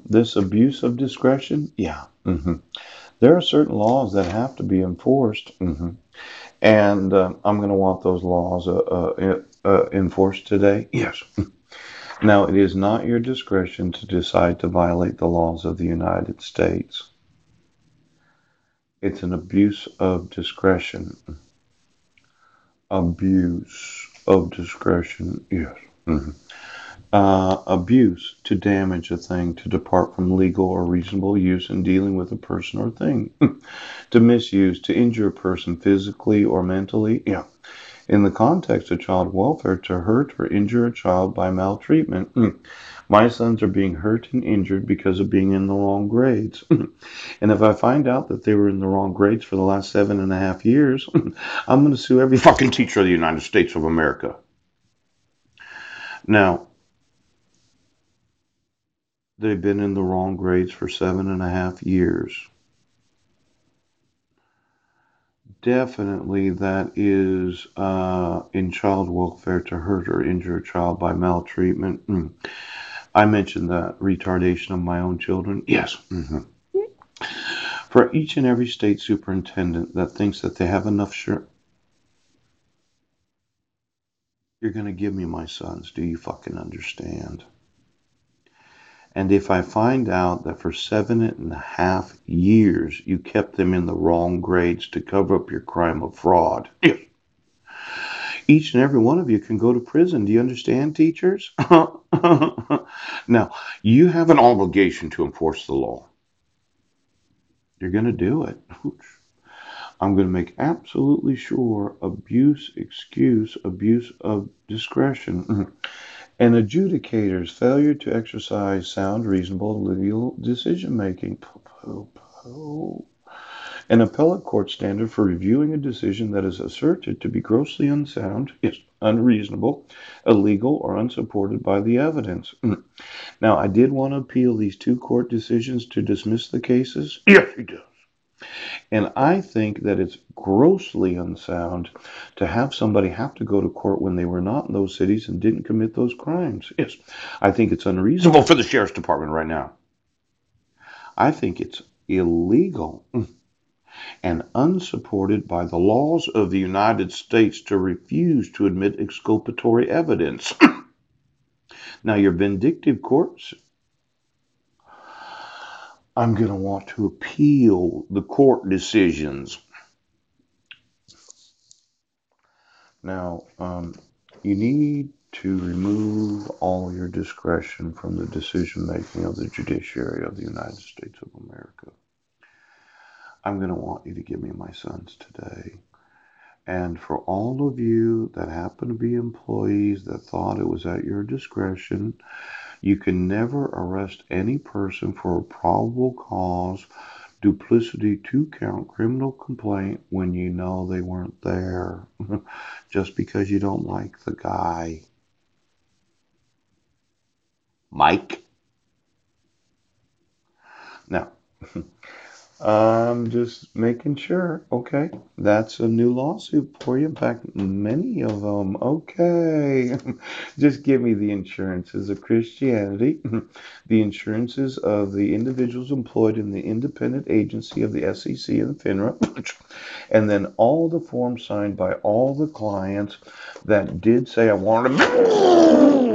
This abuse of discretion, yeah. There are certain laws that have to be enforced, and I'm going to want those laws enforced today. Yes. Now, it is not your discretion to decide to violate the laws of the United States. It's an abuse of discretion. Abuse of discretion, yes. Abuse, to damage a thing, to depart from legal or reasonable use in dealing with a person or thing. To misuse, to injure a person physically or mentally. Yeah. In the context of child welfare, to hurt or injure a child by maltreatment. My sons are being hurt and injured because of being in the wrong grades. And if I find out that they were in the wrong grades for the last 7.5 years, I'm going to sue every fucking teacher of the United States of America. Now, they've been in the wrong grades for 7.5 years. Definitely, that is in child welfare to hurt or injure a child by maltreatment. I mentioned the retardation of my own children. Yes. For each and every state superintendent that thinks that they have enough you're going to give me my sons. Do you fucking understand? And if I find out that for 7.5 years you kept them in the wrong grades to cover up your crime of fraud, each and every one of you can go to prison. Do you understand, teachers? Now, you have an obligation to enforce the law. You're going to do it. I'm going to make absolutely sure abuse of discretion, and adjudicators' failure to exercise sound, reasonable, legal decision making. An appellate court standard for reviewing a decision that is asserted to be grossly unsound, is unreasonable, illegal, or unsupported by the evidence. Now, I did want to appeal these two court decisions to dismiss the cases. Yes, you do. And I think that it's grossly unsound to have somebody have to go to court when they were not in those cities and didn't commit those crimes. Yes, I think it's unreasonable for the sheriff's department right now. I think it's illegal and unsupported by the laws of the United States to refuse to admit exculpatory evidence. Now, your vindictive courts, I'm going to want to appeal the court decisions. Now, you need to remove all your discretion from the decision making of the judiciary of the United States of America. I'm going to want you to give me my sons today. And for all of you that happen to be employees that thought it was at your discretion, you can never arrest any person for a probable cause, duplicity, two-count criminal complaint when you know they weren't there, just because you don't like the guy. Mike? Now, I'm just making sure. Okay, that's a new lawsuit for you. In fact, many of them. Okay, just give me the insurances of Christianity, the insurances of the individuals employed in the independent agency of the SEC and FINRA, and then all the forms signed by all the clients that did say, I wanted to